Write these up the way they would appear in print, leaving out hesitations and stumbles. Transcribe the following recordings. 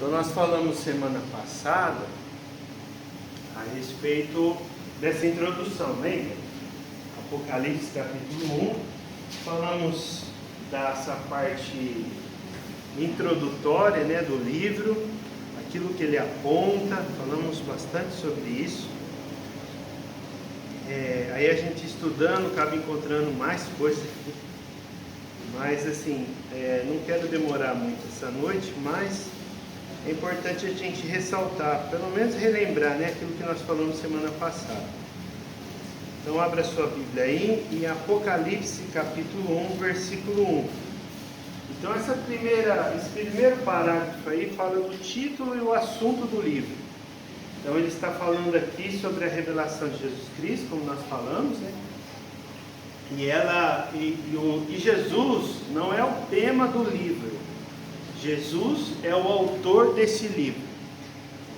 Então nós falamos semana passada a respeito dessa introdução, lembra? Apocalipse capítulo 1, falamos dessa parte introdutória, né, do livro, aquilo que ele aponta, falamos bastante sobre isso. Aí a gente estudando acaba encontrando mais coisas, mas assim, não quero demorar muito essa noite, mas é importante a gente ressaltar, pelo menos relembrar, né, aquilo que nós falamos semana passada. Então abra sua Bíblia aí em Apocalipse capítulo 1, versículo 1. Então esse primeiro parágrafo aí fala do título e o assunto do livro. Então ele está falando aqui sobre a revelação de Jesus Cristo, como nós falamos, né? E Jesus não é o tema do livro. Jesus é o autor desse livro.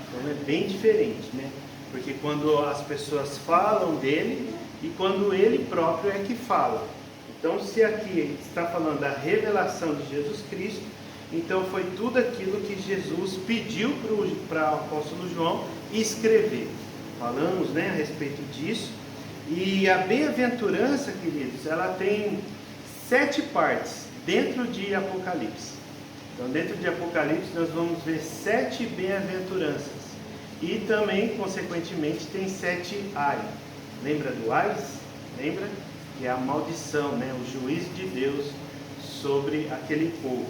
Então é bem diferente, né? Porque quando as pessoas falam dele e quando ele próprio é que fala. Então se aqui está falando da revelação de Jesus Cristo, então foi tudo aquilo que Jesus pediu para o apóstolo João escrever. Falamos, né, a respeito disso. E a bem-aventurança, queridos, ela tem 7 partes dentro de Apocalipse. Então dentro de Apocalipse nós vamos ver 7 bem-aventuranças. E também, consequentemente, tem 7 ai. Lembra do ais? Lembra? Que é a maldição, né, o juízo de Deus sobre aquele povo.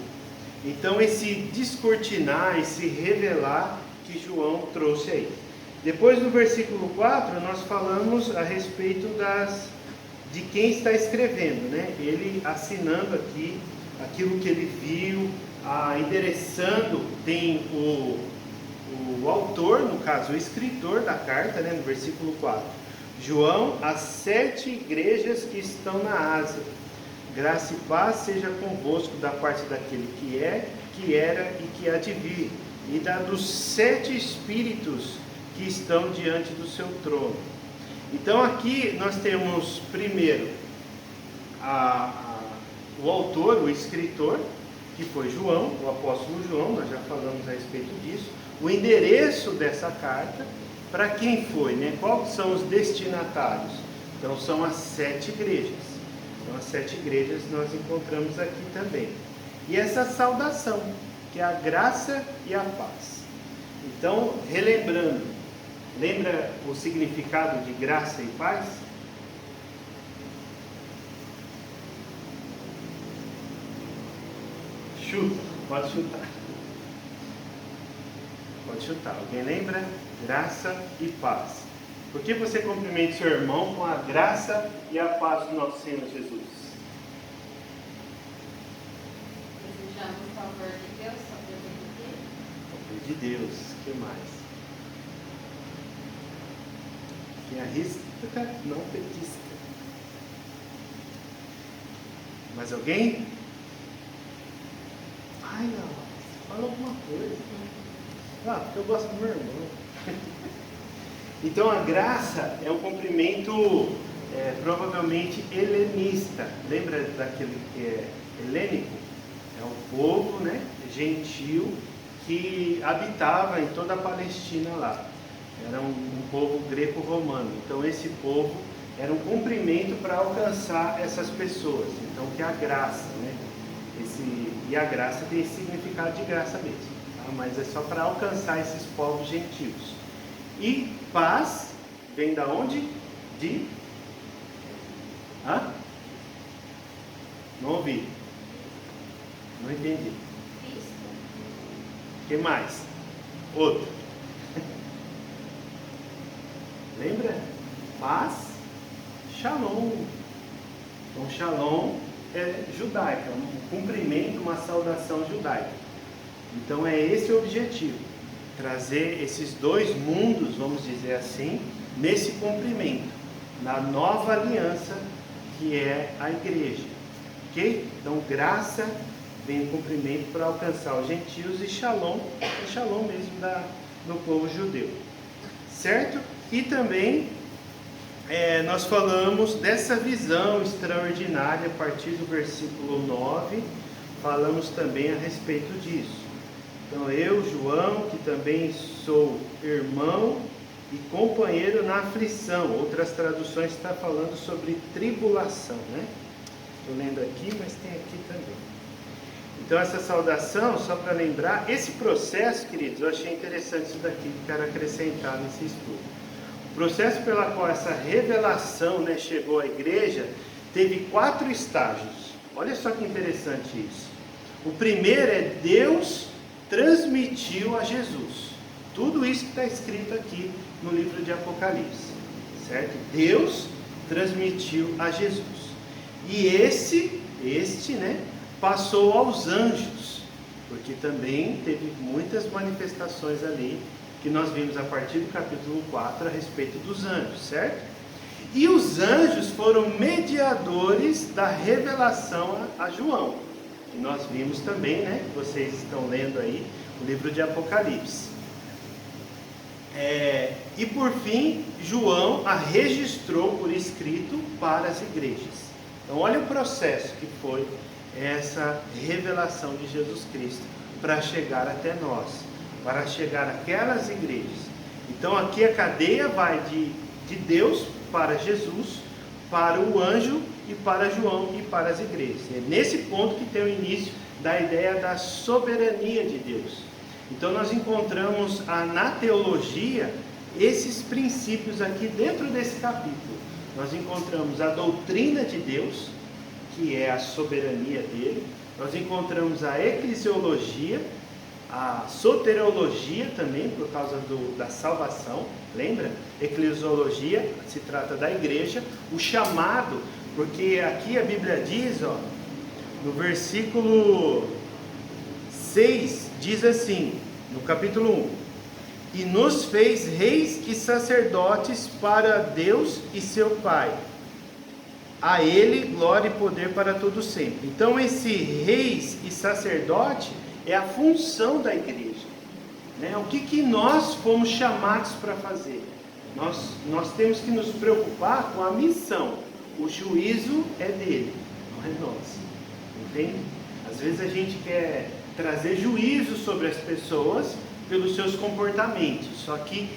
Então esse descortinar, esse revelar que João trouxe aí. Depois do versículo 4 nós falamos a respeito de quem está escrevendo, né? Ele assinando aqui aquilo que ele viu, endereçando, tem o autor, no caso o escritor da carta, né? No versículo 4. João, as 7 igrejas que estão na Ásia. Graça e paz seja convosco da parte daquele que é, que era e que há de vir, e dos 7 espíritos que estão diante do seu trono. Então aqui nós temos primeiro o autor, o escritor, que foi João, o apóstolo João, nós já falamos a respeito disso, o endereço dessa carta, para quem foi, né? Quais são os destinatários? Então são as 7 igrejas. Então, as 7 igrejas nós encontramos aqui também. E essa saudação, que é a graça e a paz. Então, relembrando, lembra o significado de graça e paz? Chuta, pode chutar. Pode chutar. Alguém lembra? Graça e paz. Por que você cumprimenta seu irmão com a graça e a paz do nosso Senhor Jesus? Desejamos o favor de Deus sobre O favor de Deus. O que mais? Quem arrisca, não petisca. Mais alguém? Ai, não. Fala alguma coisa. Porque eu gosto do meu irmão. Então a graça é um cumprimento provavelmente helenista. Lembra daquele que é helênico? É um povo, né, gentil que habitava em toda a Palestina lá. Era um povo greco-romano. Então esse povo era um cumprimento para alcançar essas pessoas. Então que é a graça, né? E a graça tem esse significado de graça mesmo, tá? Mas é só para alcançar esses povos gentios. E paz vem da onde? Não ouvi. Não entendi. O que mais? Outro. Lembra? Paz, shalom. Então shalom é judaica, um cumprimento, uma saudação judaica. Então é esse o objetivo. Trazer esses 2 mundos, vamos dizer assim, nesse cumprimento, na nova aliança que é a igreja, ok? Então graça vem em cumprimento para alcançar os gentios e shalom, o shalom mesmo do povo judeu, certo? E também nós falamos dessa visão extraordinária a partir do versículo 9, falamos também a respeito disso. Então eu, João, que também sou irmão e companheiro na aflição. Outras traduções está falando sobre tribulação, né? Estou lendo aqui, mas tem aqui também. Então essa saudação, só para lembrar, esse processo, queridos, eu achei interessante isso daqui, que quero acrescentar nesse estudo. O processo pela qual essa revelação, né, chegou à igreja, teve 4 estágios. Olha só que interessante isso. O primeiro é Deus transmitiu a Jesus. Tudo isso que está escrito aqui no livro de Apocalipse, certo? Deus transmitiu a Jesus. E este, né, passou aos anjos, porque também teve muitas manifestações ali, que nós vimos a partir do capítulo 4 a respeito dos anjos, certo? E os anjos foram mediadores da revelação a João, que nós vimos também, né? Vocês estão lendo aí o livro de Apocalipse. E por fim, João a registrou por escrito para as igrejas. Então olha o processo que foi essa revelação de Jesus Cristo para chegar até nós, para chegar àquelas igrejas. Então aqui a cadeia vai de Deus para Jesus, para o anjo e para João e para as igrejas. É nesse ponto que tem o início da ideia da soberania de Deus. Então nós encontramos na teologia esses princípios aqui dentro desse capítulo. Nós encontramos a doutrina de Deus, que é a soberania dele. Nós encontramos a eclesiologia, a soteriologia também, por causa da salvação. Lembra? Eclesiologia se trata da igreja. O chamado, porque aqui a Bíblia diz, no versículo 6, diz assim, no capítulo 1: e nos fez reis e sacerdotes para Deus e seu Pai. A Ele glória e poder para todo sempre. Então esse reis e sacerdote é a função da igreja, né? O que nós fomos chamados para fazer? Nós temos que nos preocupar com a missão. O juízo é dele, não é nosso. Entende? Às vezes a gente quer trazer juízo sobre as pessoas pelos seus comportamentos. Só que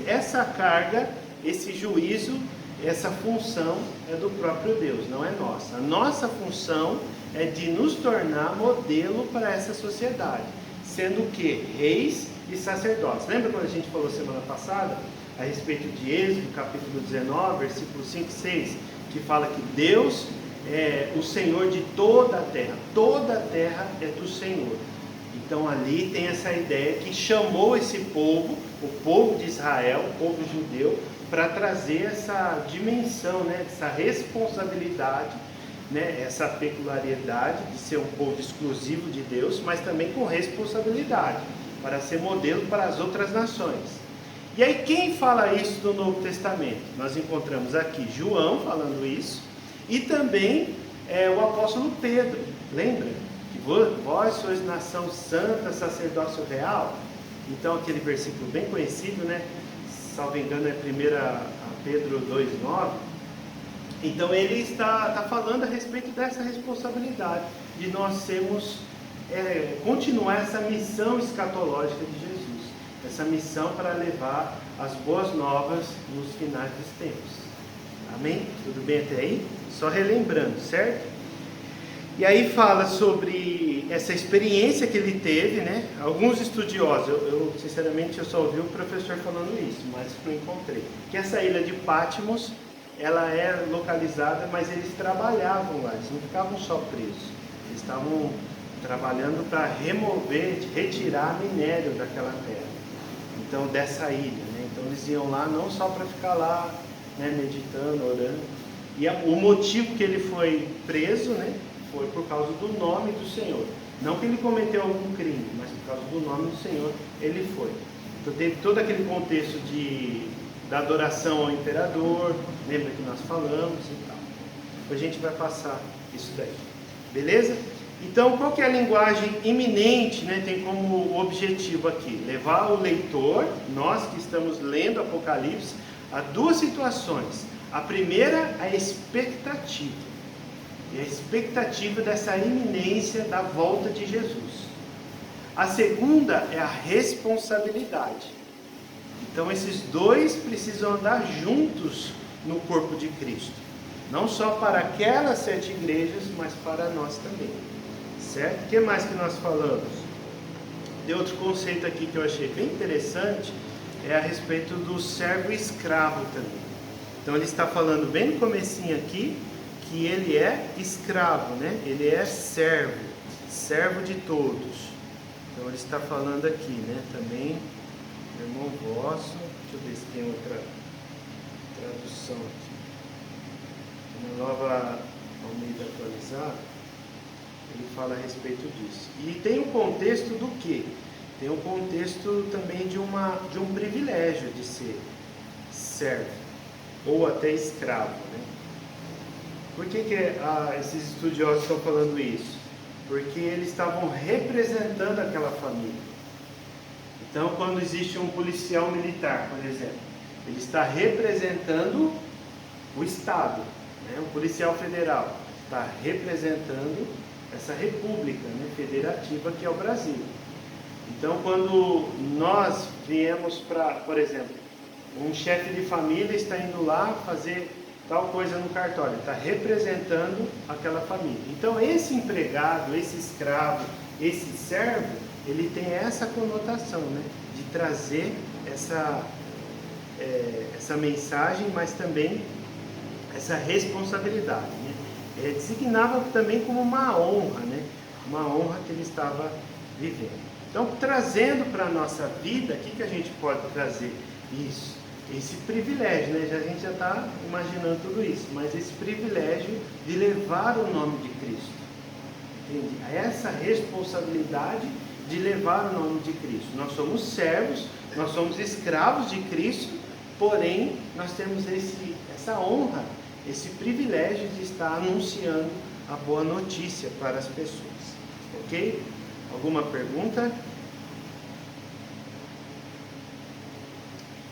essa carga, esse juízo, essa função é do próprio Deus, não é nossa. A nossa função é de nos tornar modelo para essa sociedade, sendo o que? Reis e sacerdotes. Lembra quando a gente falou semana passada a respeito de Êxodo, capítulo 19, versículos 5 e 6, que fala que Deus é o Senhor de toda a terra. Toda a terra é do Senhor. Então ali tem essa ideia que chamou esse povo, o povo de Israel, o povo judeu, para trazer essa dimensão, né, essa responsabilidade, né, essa peculiaridade de ser um povo exclusivo de Deus, mas também com responsabilidade, para ser modelo para as outras nações. E aí quem fala isso no Novo Testamento? Nós encontramos aqui João falando isso, e também o apóstolo Pedro, lembra? Que vós sois nação santa, sacerdócio real. Então aquele versículo bem conhecido, né? Salvo engano é 1 Pedro 2,9. Então ele está falando a respeito dessa responsabilidade de nós sermos, continuar essa missão escatológica de Jesus, essa missão para levar as boas novas nos finais dos tempos. Amém? Tudo bem até aí? Só relembrando, certo? E aí fala sobre essa experiência que ele teve, né? Alguns estudiosos, eu sinceramente eu só ouvi o professor falando isso, mas não encontrei. Que essa ilha de Patmos, ela é localizada, mas eles trabalhavam lá, eles não ficavam só presos. Eles estavam trabalhando para retirar minério daquela terra. Então, dessa ilha, né? Então eles iam lá não só para ficar lá, né, meditando, orando. E o motivo que ele foi preso, né, foi por causa do nome do Senhor. Não que ele cometeu algum crime, mas por causa do nome do Senhor ele foi. Então teve todo aquele contexto da adoração ao imperador, lembra que nós falamos e tal. A gente vai passar isso daí, beleza? Então qual que é a linguagem iminente, né? Tem como objetivo aqui, levar o leitor, nós que estamos lendo Apocalipse, a duas situações. A primeira, a expectativa. E a expectativa dessa iminência da volta de Jesus. A segunda é a responsabilidade. Então esses dois precisam andar juntos no corpo de Cristo. Não só para aquelas 7 igrejas, mas para nós também. Certo? O que mais que nós falamos? Tem outro conceito aqui que eu achei bem interessante, é a respeito do servo e escravo também. Então ele está falando bem no comecinho aqui, que ele é escravo, né? Ele é servo, servo de todos. Então ele está falando aqui, né? Também, irmão vosso, deixa eu ver se tem outra tradução aqui. Na Nova Almeida Atualizada, ele fala a respeito disso. E tem um contexto do quê? Tem um contexto também de um privilégio de ser servo, ou até escravo, né? Por que esses estudiosos estão falando isso? Porque eles estavam representando aquela família. Então, quando existe um policial militar, por exemplo, ele está representando o Estado, né? Um policial federal está representando essa república, né, federativa que é o Brasil. Então, quando nós viemos para, por exemplo, um chefe de família está indo lá fazer tal coisa no cartório, está representando aquela família. Então, esse empregado, esse escravo, esse servo, ele tem essa conotação, né, de trazer essa mensagem, mas também essa responsabilidade, né? Designava também como uma honra, né? Uma honra que ele estava vivendo. Então, trazendo para a nossa vida, o que a gente pode trazer? Isso, esse privilégio, né? A gente já está imaginando tudo isso, mas esse privilégio de levar o nome de Cristo. Entende? Essa responsabilidade de levar o nome de Cristo. Nós somos servos, nós somos escravos de Cristo, porém, nós temos essa honra, esse privilégio de estar anunciando a boa notícia para as pessoas. Ok? Alguma pergunta?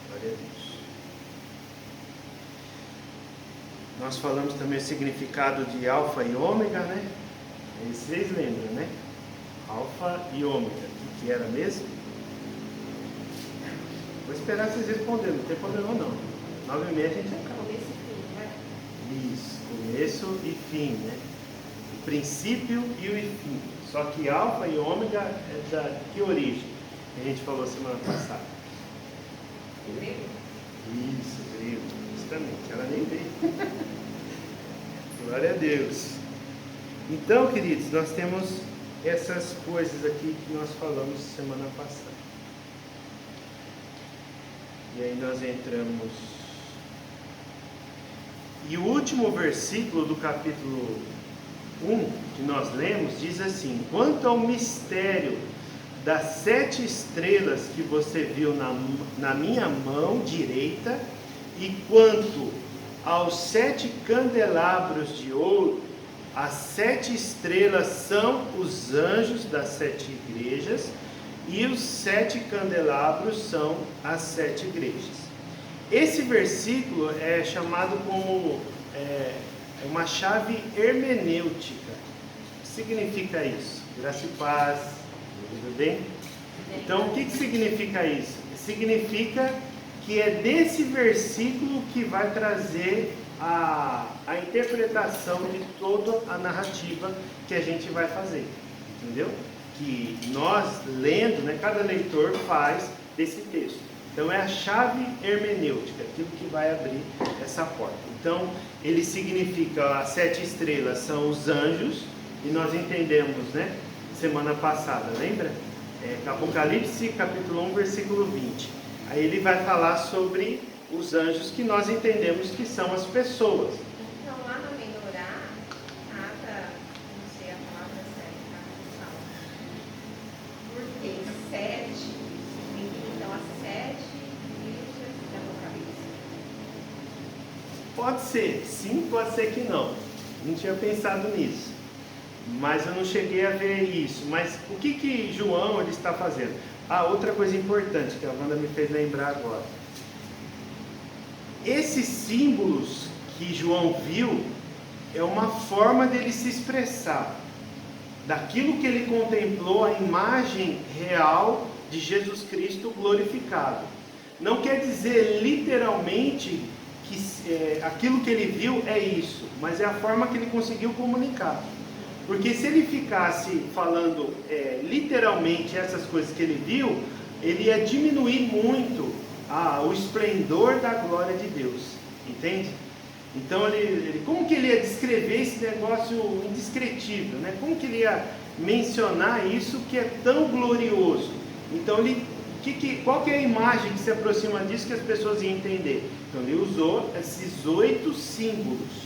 Glória a Deus. Nós falamos também o significado de alfa e ômega, né? Vocês lembram, né? Alfa e ômega. O que era mesmo? Vou esperar vocês responderem, não tem problema não. 9h30 a gente acaba. Isso, começo e fim, né? O princípio e o fim. Só que alfa e ômega é da que origem? A gente falou semana passada. Grego? Isso, grego, justamente. Ela nem veio. Glória a Deus. Então, queridos, nós temos essas coisas aqui que nós falamos semana passada. E aí nós entramos. E o último versículo do capítulo 1 que nós lemos diz assim: quanto ao mistério das 7 estrelas que você viu na minha mão direita, e quanto aos 7 candelabros de ouro, as 7 estrelas são os anjos das 7 igrejas, e os 7 candelabros são as 7 igrejas. Esse versículo é chamado como uma chave hermenêutica. O que significa isso? Graça e paz, tudo bem? Então, o que significa isso? Significa que é desse versículo que vai trazer a interpretação de toda a narrativa que a gente vai fazer, entendeu? Que nós, lendo, né, cada leitor faz desse texto. Então é a chave hermenêutica, aquilo que vai abrir essa porta. Então ele significa, as 7 estrelas são os anjos, e nós entendemos, né, semana passada, lembra? Apocalipse capítulo 1, versículo 20. Aí ele vai falar sobre os anjos, que nós entendemos que são as pessoas. Então lá no Menorá, não sei a palavra certa, porque 7, então as 7 igrejas da Apocalipse. Pode ser, sim, pode ser que não. Não tinha pensado nisso. Mas eu não cheguei a ver isso. Mas o que João ele está fazendo? Outra coisa importante que a Wanda me fez lembrar agora. Esses símbolos que João viu é uma forma dele se expressar. daquilo que ele contemplou, a imagem real de Jesus Cristo glorificado. Não quer dizer literalmente que aquilo que ele viu é isso, mas é a forma que ele conseguiu comunicar. Porque se ele ficasse falando literalmente essas coisas que ele viu, ele ia diminuir muito o esplendor da glória de Deus, entende? Então, como que ele ia descrever esse negócio indescritível, né? Como que ele ia mencionar isso que é tão glorioso? Então, qual que é a imagem que se aproxima disso que as pessoas iam entender? Então, ele usou esses 8 símbolos.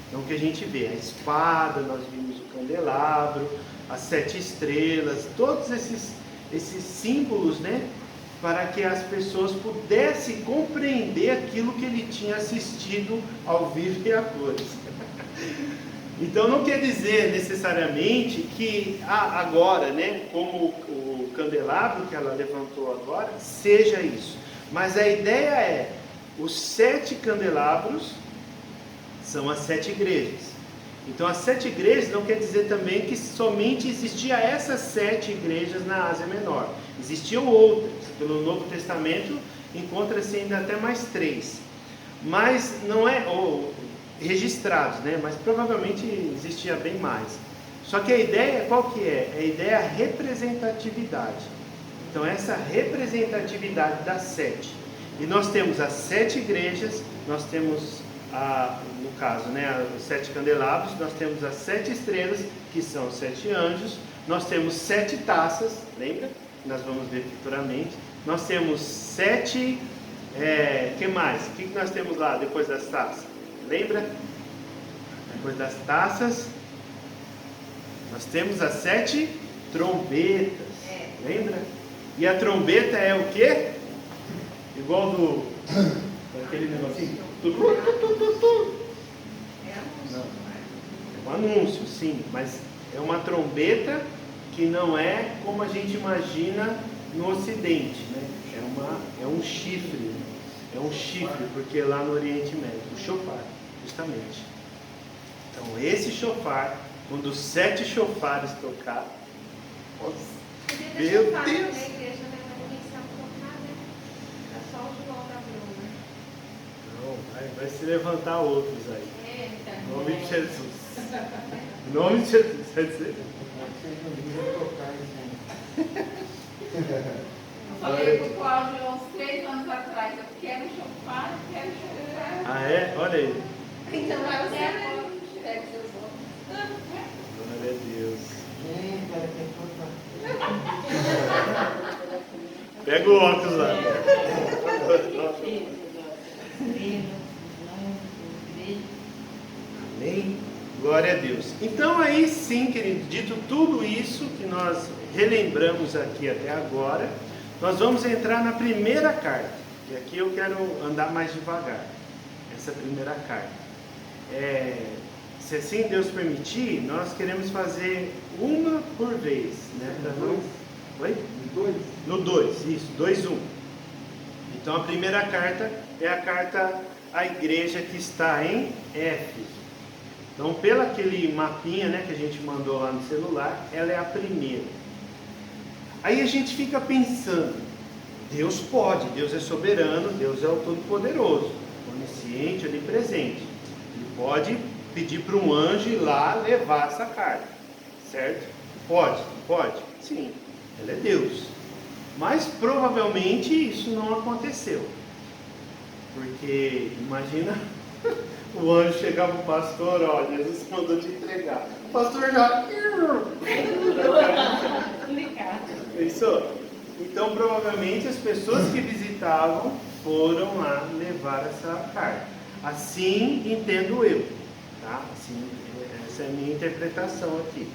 Então, que a gente vê, a espada, nós vimos o candelabro, as 7 estrelas, todos esses símbolos, né? Para que as pessoas pudessem compreender aquilo que ele tinha assistido ao vivo e a cores. Então não quer dizer necessariamente que agora, né, como o candelabro que ela levantou agora, seja isso. Mas a ideia é, os 7 candelabros são as 7 igrejas. Então as 7 igrejas não quer dizer também que somente existia essas 7 igrejas na Ásia Menor. Existiam outras. Pelo Novo Testamento encontra-se ainda até mais 3. Mas não é registrados, né? Mas provavelmente existia bem mais. Só que a ideia qual que é? A ideia é a representatividade. Então essa representatividade das 7. E nós temos as 7 igrejas, nós temos no caso, né, os 7 candelabros, nós temos as 7 estrelas, que são os 7 anjos, nós temos 7 taças, lembra? Nós vamos ver futuramente. Nós temos 7, que mais? O que nós temos lá depois das taças? Lembra? Depois das taças, nós temos as 7 trombetas, lembra? E a trombeta é o quê? Igual aquele negocinho. Não, é um anúncio, sim, mas é uma trombeta que não é como a gente imagina no Ocidente, né? É um chifre, porque lá no Oriente Médio, o shofar, justamente. Então esse shofar, quando os 7 shofares tocar, meu Deus! Vai se levantar outros aí. Em nome de Jesus. Em nome de Jesus. Eu falei pro Cláudio há uns 3 anos atrás, eu quero chofar, quero chorar. Ah, é? Olha aí. Então vai você agora, pega seus votos. Glória a Deus. Pega o óculos lá. Amém? Glória a Deus. Então aí sim, querido, dito tudo isso que nós relembramos aqui até agora, nós vamos entrar na primeira carta. E aqui eu quero andar mais devagar. Essa primeira carta. Se assim Deus permitir, nós queremos fazer uma por vez, né? Oi? No 2, isso, 2:1. Então a primeira carta é a carta à igreja que está em Éfeso. Então, pelo aquele mapinha, né, que a gente mandou lá no celular, ela é a primeira. Aí a gente fica pensando, Deus pode, Deus é soberano, Deus é o Todo-Poderoso, onisciente, onipresente. Ele pode pedir para um anjo ir lá levar essa carta, certo? Pode? Sim, ele é Deus. Mas provavelmente isso não aconteceu. Porque, imagina, o anjo chegava para o pastor, ó, Jesus mandou te entregar. O pastor já... Isso. Então, provavelmente, as pessoas que visitavam foram lá levar essa carta. Assim entendo eu. Tá? Assim, essa é a minha interpretação aqui.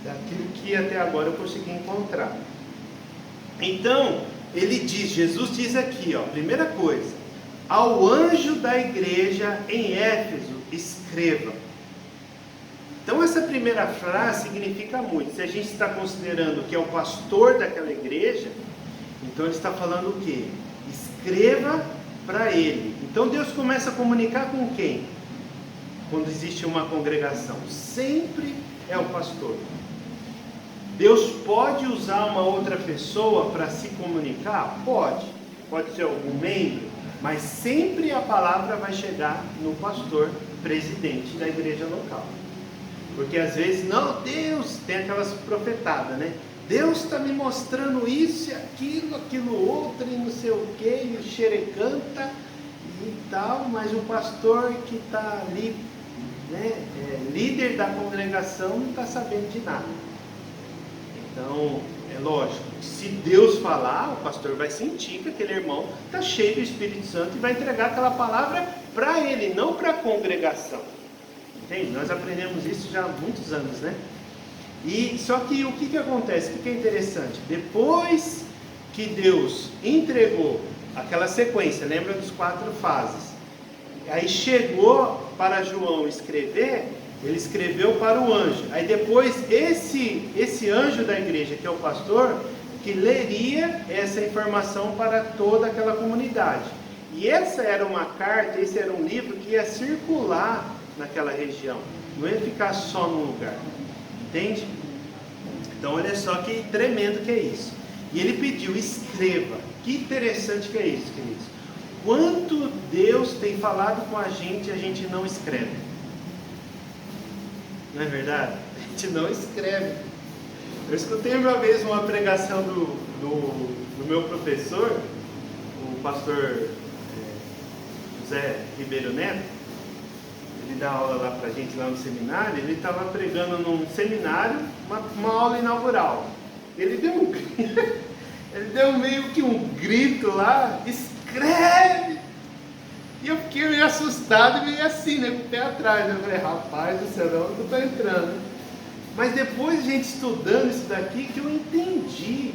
Daquilo que até agora eu consegui encontrar. Então, Jesus diz aqui, ó, primeira coisa, ao anjo da igreja em Éfeso, escreva. Então essa primeira frase significa muito. Se a gente está considerando que é o pastor daquela igreja, então ele está falando o quê? Escreva para ele. Então Deus começa a comunicar com quem? Quando existe uma congregação, sempre é o pastor. Deus pode usar uma outra pessoa para se comunicar? Pode. Pode ser algum membro, mas sempre a palavra vai chegar no pastor, presidente da igreja local. Porque às vezes, não, Deus, tem aquelas profetadas, né? Deus está me mostrando isso e aquilo outro e não sei o que, e o xerecanta e tal, mas o pastor que está ali, né, líder da congregação, não está sabendo de nada. Então, é lógico, se Deus falar, o pastor vai sentir que aquele irmão está cheio do Espírito Santo e vai entregar aquela palavra para ele, não para a congregação. Entende? Nós aprendemos isso já há muitos anos, né? E só que o que acontece? O que é interessante? Depois que Deus entregou aquela sequência, lembra dos 4 fases? Aí chegou para João escrever, ele escreveu para o anjo. Aí depois esse anjo da igreja, que é o pastor, que leria essa informação para toda aquela comunidade. E essa era uma carta, esse era um livro que ia circular naquela região, não ia ficar só num lugar. Entende? Então olha só que tremendo que é isso. E ele pediu, escreva. Que interessante que é isso, queridos. Quanto Deus tem falado com a gente e a gente não escreve. Não é verdade? A gente não escreve. Eu escutei uma vez uma pregação do meu professor, o pastor José Ribeiro Neto. Ele dá aula lá pra gente, lá no seminário. Ele estava pregando num seminário, uma aula inaugural. Ele deu meio que um grito lá, escreve! E eu fiquei meio assustado e meio assim, né, com o pé atrás. Eu falei, rapaz do céu, não estou entrando. Mas depois, gente, estudando isso daqui, que eu entendi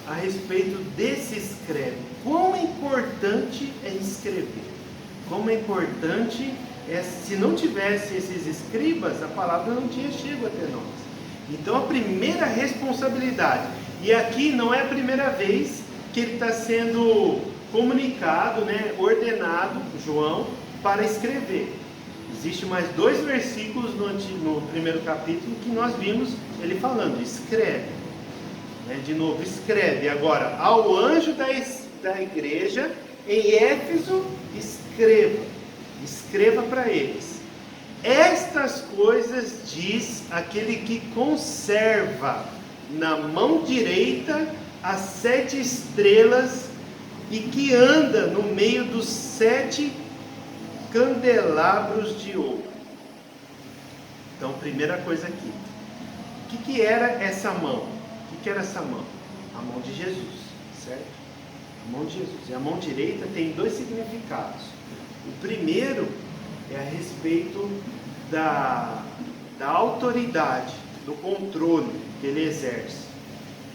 a respeito desse escreve. Quão importante é escrever. Como é importante... se não tivesse esses escribas, a palavra não tinha chegado até nós. Então a primeira responsabilidade, e aqui não é a primeira vez que ele está sendo comunicado, né, ordenado, João, para escrever. Existe mais 2 versículos no primeiro capítulo que nós vimos ele falando, escreve. De novo, escreve. Agora, ao anjo da igreja em Éfeso, escreva para eles. Estas coisas diz aquele que conserva na mão direita as 7 estrelas e que anda no meio dos 7 candelabros de ouro. Então, primeira coisa aqui. O que era essa mão? O que era essa mão? A mão de Jesus, certo? A mão de Jesus. E a mão direita tem 2 significados. O primeiro é a respeito da autoridade, do controle que ele exerce.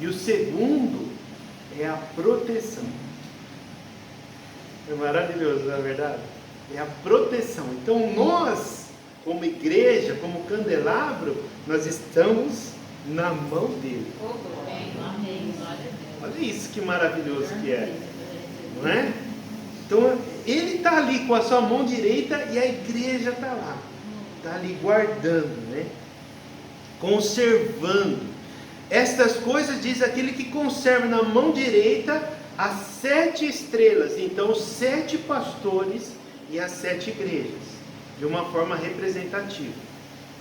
E o segundo é a proteção. É maravilhoso, não é verdade? É a proteção. Então nós, como igreja, como candelabro, nós estamos na mão dele. Olha isso que maravilhoso que é, não é? Então ele está ali com a sua mão direita e a igreja está lá, está ali guardando, né? Conservando. Estas coisas diz aquele que conserva na mão direita as 7 estrelas. Então os 7 pastores e as 7 igrejas, de uma forma representativa.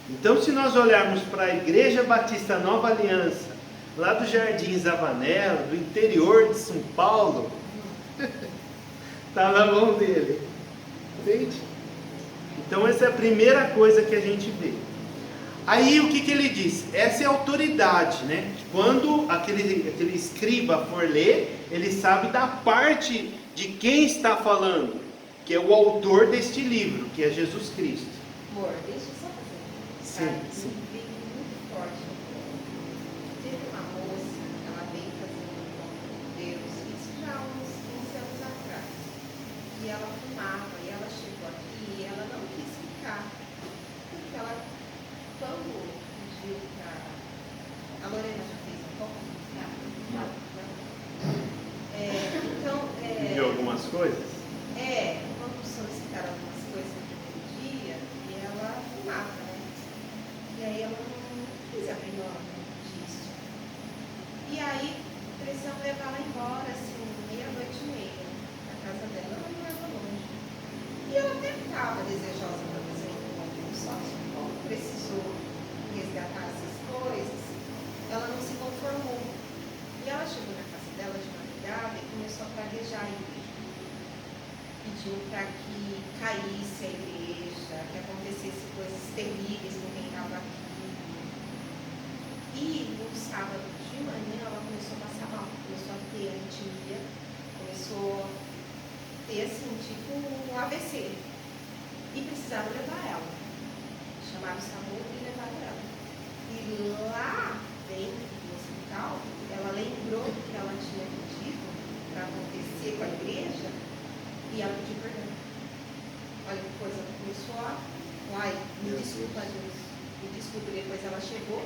Então se nós olharmos para a Igreja Batista Nova Aliança, lá do Jardim Zavanello, do interior de São Paulo, está na mão dele, entende? Então essa é a primeira coisa que a gente vê. Aí o que ele diz? Essa é a autoridade, né? Quando aquele escriba for ler, ele sabe da parte de quem está falando, que é o autor deste livro, que é Jesus Cristo. Amor, deixa eu só fazer um comentário. Sim. Muito forte. Teve uma moça, ela veio fazer um encontro com Deus, isso já há uns 15 anos atrás. E ela fumava, e ela chegou aqui e ela não quis ficar. Porque ela, quando pediu para... A Lorena já fez um pouco? Não. Viu algumas coisas? Quando solicitaram algumas coisas naquele dia, e ela fumava, né? E aí ela não quis abrir mão disso. igreja. Pediu para que caísse a igreja, que acontecesse coisas terríveis com quem estava aqui. E no sábado de manhã ela começou a passar mal, começou a ter arritmia, começou a ter assim, tipo um AVC. E precisava levar ela. Chamaram o SAMU e levaram ela. E lá dentro do hospital, ela lembrou que ela tinha pedido para acontecer com a igreja e ela pediu perdão. Olha que coisa, começou a. Ai, me desculpa, Deus. Me desculpa. Depois ela chegou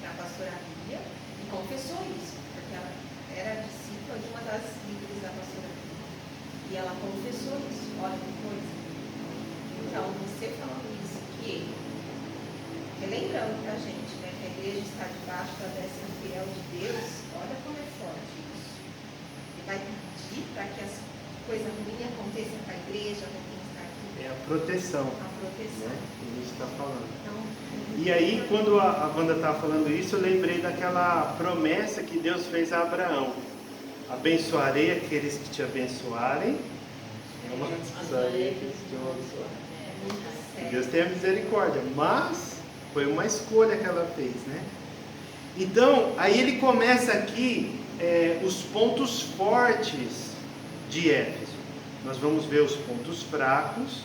na pastoraria e confessou isso, porque ela era discípula de uma das líderes da pastoraria. E ela confessou isso. Olha que coisa. Então, você falando isso aqui, relembrando pra gente, né, que a igreja está debaixo da bênção fiel de Deus, olha como é forte isso. Ele vai pedir para que as coisas ruins aconteçam com a igreja, com quem está aqui. É a proteção. A proteção. Né, que a gente está falando. Então, E aí, quando a Wanda estava falando isso, eu lembrei daquela promessa que Deus fez a Abraão: abençoarei aqueles que te abençoarem, eu amaldiçoarei aqueles que te amaldiçoarem. é muito sério. Deus tenha misericórdia, mas foi uma escolha que ela fez, né? Então, aí ele começa aqui os pontos fortes de Éfeso. Nós vamos ver os pontos fracos,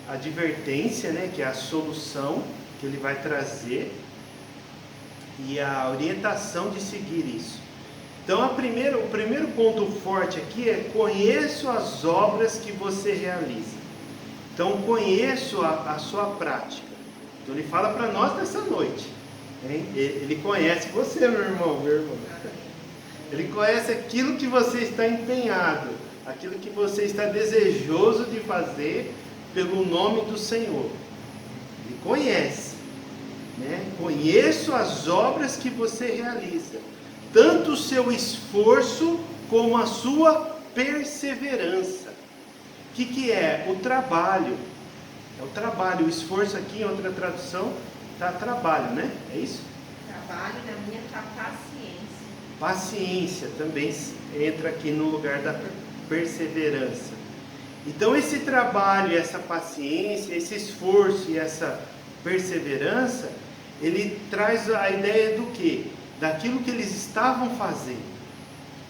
a advertência, né, que é a solução que ele vai trazer e a orientação de seguir isso. Então, o primeiro ponto forte aqui é: conheço as obras que você realiza. Então, conheço a sua prática. Então, ele fala para nós nessa noite, hein? Ele conhece você, meu irmão, meu irmão. Ele conhece aquilo que você está empenhado, aquilo que você está desejoso de fazer pelo nome do Senhor. Ele conhece, né? Conheço as obras que você realiza, tanto o seu esforço como a sua perseverança. O que é? O trabalho. É o trabalho. O esforço aqui, em outra tradução, está trabalho, né? É isso? Trabalho, na minha está paciência. Paciência também entra aqui no lugar da perseverança. Então, esse trabalho, essa paciência, esse esforço e essa perseverança, ele traz a ideia do quê? Daquilo que eles estavam fazendo,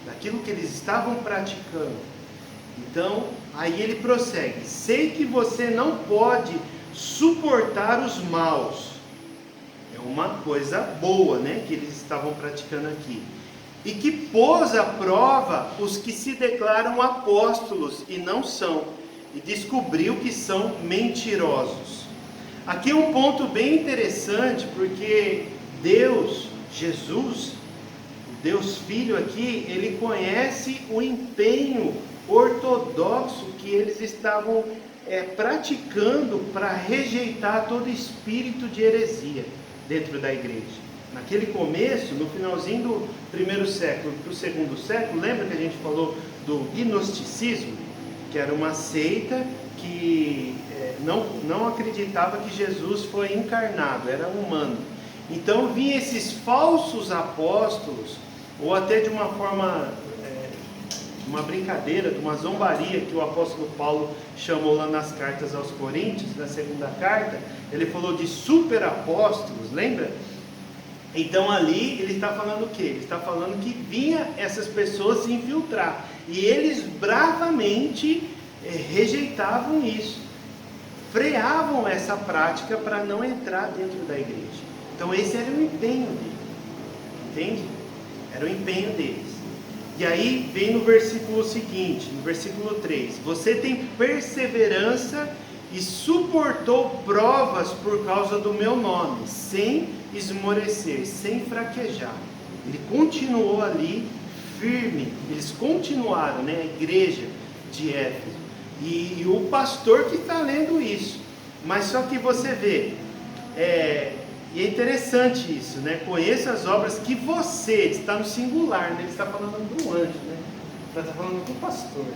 daquilo que eles estavam praticando. Então, aí ele prossegue: sei que você não pode suportar os maus. É uma coisa boa, né, que eles estavam praticando aqui. E que pôs à prova os que se declaram apóstolos e não são, e descobriu que são mentirosos. Aqui é um ponto bem interessante, porque Deus, Jesus, o Deus Filho aqui, ele conhece o empenho ortodoxo que eles estavam praticando para rejeitar todo espírito de heresia dentro da igreja. Naquele começo, no finalzinho do primeiro século para o segundo século, lembra que a gente falou do gnosticismo? Que era uma seita que não acreditava que Jesus foi encarnado, era humano. Então vinham esses falsos apóstolos, ou até de uma forma, uma brincadeira, de uma zombaria que o apóstolo Paulo chamou lá nas cartas aos Coríntios, na segunda carta, ele falou de super apóstolos, lembra? Então ali ele está falando o quê? Ele está falando que vinha essas pessoas se infiltrar, e eles bravamente rejeitavam isso, freavam essa prática para não entrar dentro da igreja. Então esse era o empenho deles, entende? Era o empenho deles. E aí vem no versículo seguinte, no versículo 3: você tem perseverança e suportou provas por causa do meu nome, sem esmorecer, sem fraquejar. Ele continuou ali firme, eles continuaram, né, a igreja de Éfeso, e o pastor que está lendo isso. Mas só que você vê, e é interessante isso, né? Conheça as obras que você, está no singular, né? Ele está falando do anjo, né? Ele está falando do pastor.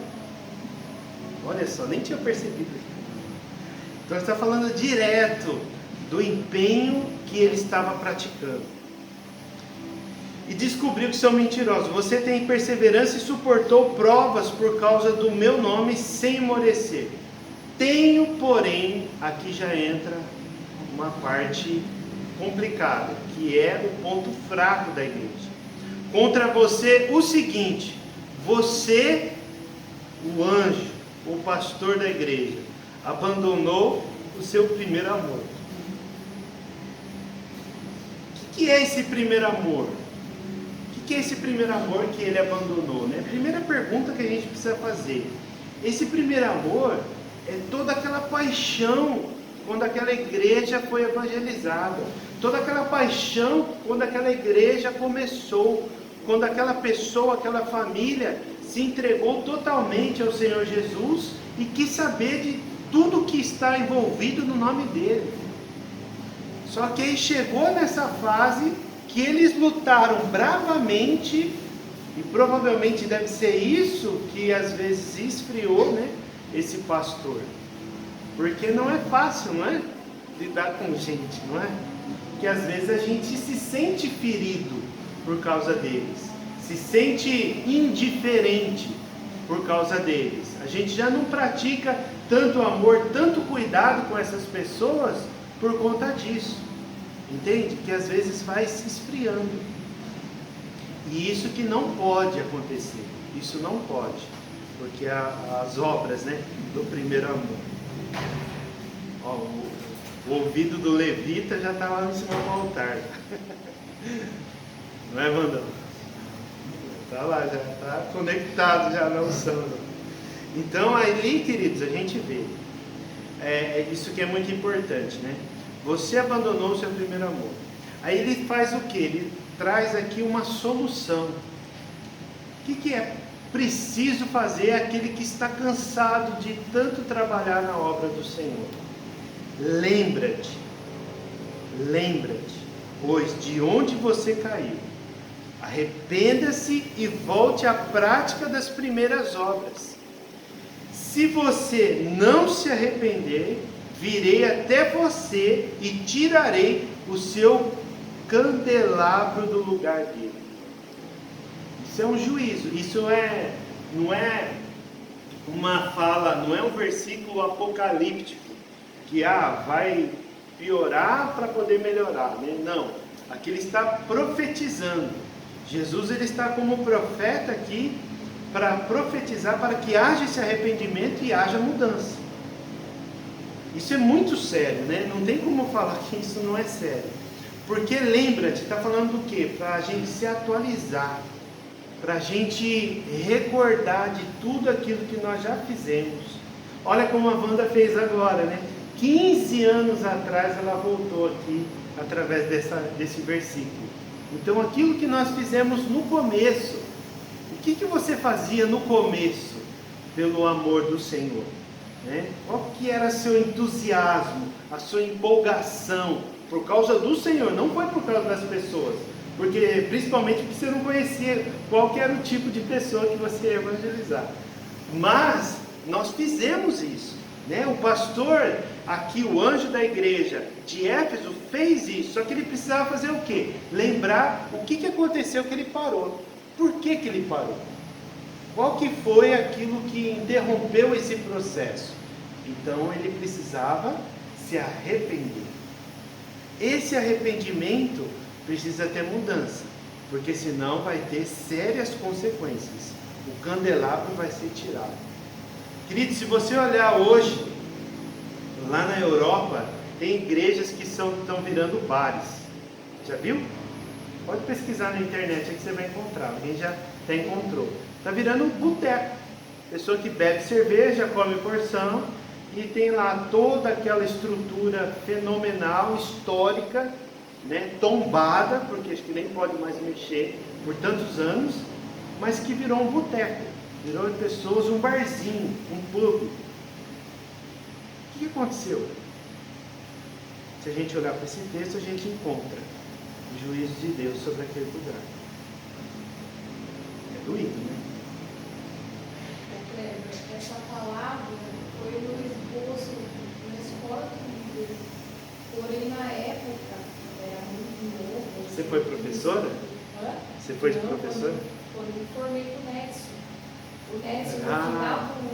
Olha só, nem tinha percebido. Então ele está falando direto do empenho que ele estava praticando. e descobriu que são mentirosos. Você tem perseverança e suportou provas por causa do meu nome sem esmorecer. Tenho, porém, aqui já entra uma parte complicada, que é o ponto fraco da igreja. Contra você o seguinte: você, o anjo, o pastor da igreja, abandonou o seu primeiro amor. O que é esse primeiro amor? O que é esse primeiro amor que ele abandonou, né? Primeira pergunta que a gente precisa fazer. Esse primeiro amor é toda aquela paixão quando aquela igreja foi evangelizada, toda aquela paixão quando aquela igreja começou, quando aquela pessoa, aquela família se entregou totalmente ao Senhor Jesus e quis saber de tudo que está envolvido no nome dele. Só que aí chegou nessa fase que eles lutaram bravamente, e provavelmente deve ser isso que às vezes esfriou, né, esse pastor. Porque não é fácil, não é? Lidar com gente, não é? Porque às vezes a gente se sente ferido por causa deles, se sente indiferente por causa deles. A gente já não pratica tanto amor, tanto cuidado com essas pessoas por conta disso. Entende? Que às vezes vai se esfriando. E isso que não pode acontecer. Isso não pode. Porque as obras, né, do primeiro amor. Ó, o ouvido do levita já está lá em cima do altar. Não é, Vandão? Está lá, já está conectado já na unção. Então ali, queridos, a gente vê. Isso que é muito importante, né? Você abandonou o seu primeiro amor. Aí ele faz o que? Ele traz aqui uma solução. O que é preciso fazer aquele que está cansado de tanto trabalhar na obra do Senhor? Lembra-te, pois, de onde você caiu. Arrependa-se e volte à prática das primeiras obras. Se você não se arrepender, virei até você e tirarei o seu candelabro do lugar dele. Isso é um juízo. Isso não é uma fala, não é um versículo apocalíptico que vai piorar para poder melhorar, né? Não. Aqui ele está profetizando. Jesus ele está como profeta aqui para profetizar, para que haja esse arrependimento e haja mudança. Isso é muito sério, né? Não tem como falar que isso não é sério. Porque lembra-te, está falando do quê? Para a gente se atualizar, para a gente recordar de tudo aquilo que nós já fizemos. Olha como a Wanda fez agora, né? 15 anos atrás ela voltou aqui, através desse versículo. Então aquilo que nós fizemos no começo, o que você fazia no começo pelo amor do Senhor? Né? Qual que era seu entusiasmo, a sua empolgação por causa do Senhor? Não foi por causa das pessoas, porque principalmente porque você não conhecia qual que era o tipo de pessoa que você ia evangelizar. Mas nós fizemos isso, né? O pastor aqui, o anjo da igreja de Éfeso, fez isso. Só que ele precisava fazer o quê? Lembrar o que aconteceu que ele parou. Por que ele parou? Qual que foi aquilo que interrompeu esse processo? Então ele precisava se arrepender. Esse arrependimento precisa ter mudança, porque senão vai ter sérias consequências. O candelabro vai ser tirado. Querido, se você olhar hoje, lá na Europa, tem igrejas que estão virando bares. Já viu? Pode pesquisar na internet aí que você vai encontrar. Alguém já até encontrou. Está virando um boteco. Pessoa que bebe cerveja, come porção e tem lá toda aquela estrutura fenomenal, histórica, né, tombada, porque acho que nem pode mais mexer por tantos anos, mas que virou um boteco, virou de pessoas um barzinho, um pub. O que aconteceu? Se a gente olhar para esse texto, a gente encontra o juízo de Deus sobre aquele lugar. É doído, né? Essa palavra foi no esboço, na escola do livro. Porém, na época, era muito novo. Você foi professora? Hã? Você foi de Não, professora? Quando me formei com o Nécio. O Nécio, no Ah. final do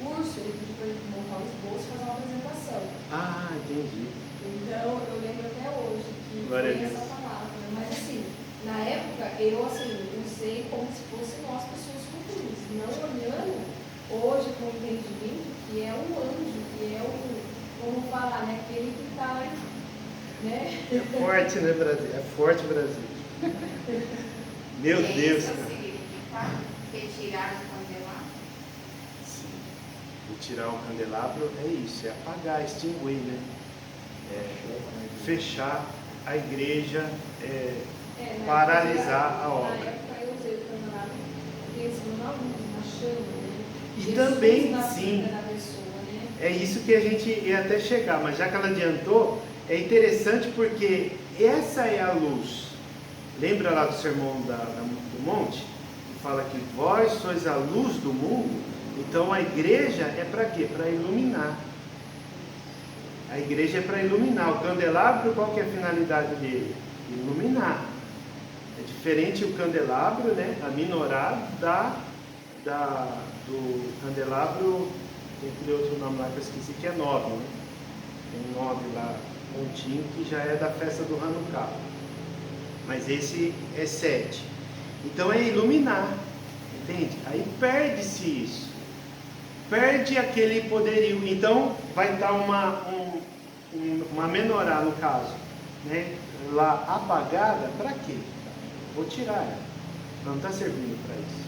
curso, ele pediu para montar um esboço e fazer uma apresentação. Ah, entendi. Então, eu lembro até hoje que Glória foi a Deus. essa palavra. Mas assim, na época, eu usei como se fosse nós pessoas comuns, não olhando hoje com o entendimento que é um anjo, que é como falar, né? Aquele que está, né? É forte, né, Brasil? É forte, Brasil. Meu Deus, Isso cara. significa retirar o candelabro. Sim. Retirar o candelabro é isso, é apagar, extinguir, né? É fechar a igreja, paralisar a obra. Na época eu usei o candelabro pensando na luz, na chama, né? E Jesus também, na sim, vida da pessoa, né? é isso que a gente ia até chegar, mas já que ela adiantou, é interessante porque essa é a luz. Lembra lá do sermão do monte? Que fala que vós sois a luz do mundo. Então a igreja é para quê? Para iluminar. A igreja é para iluminar. O candelabro, qual que é a finalidade dele? Iluminar. É diferente o candelabro, né? A menorá do candelabro, tem aquele outro nome lá que eu esqueci, que é 9, né? Tem 9 lá, pontinho, que já é da festa do Hanukkah. Mas esse é 7. Então é iluminar, entende? Aí perde-se isso. Perde aquele poderio. Então vai estar uma menorá, no caso, né? Lá apagada, para quê? Vou tirar ela. Não está servindo para isso.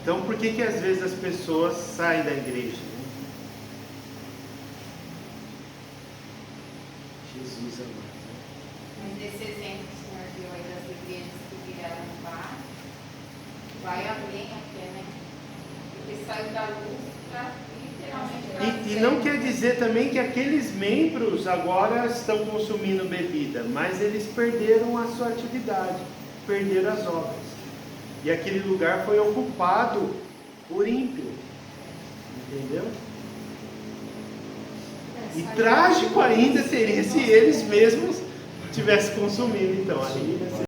Então por que às vezes as pessoas saem da igreja? Né? Jesus amado. Mas desse exemplo que o senhor deu aí das igrejas que viraram bar, vai além até, né? Porque saiu da luz para literalmente. E não quer dizer também que aqueles membros agora estão consumindo bebida, mas eles perderam a sua atividade, perderam as obras. E aquele lugar foi ocupado por ímpio. Entendeu? E trágico ainda seria se eles mesmos tivessem consumido, então. Aí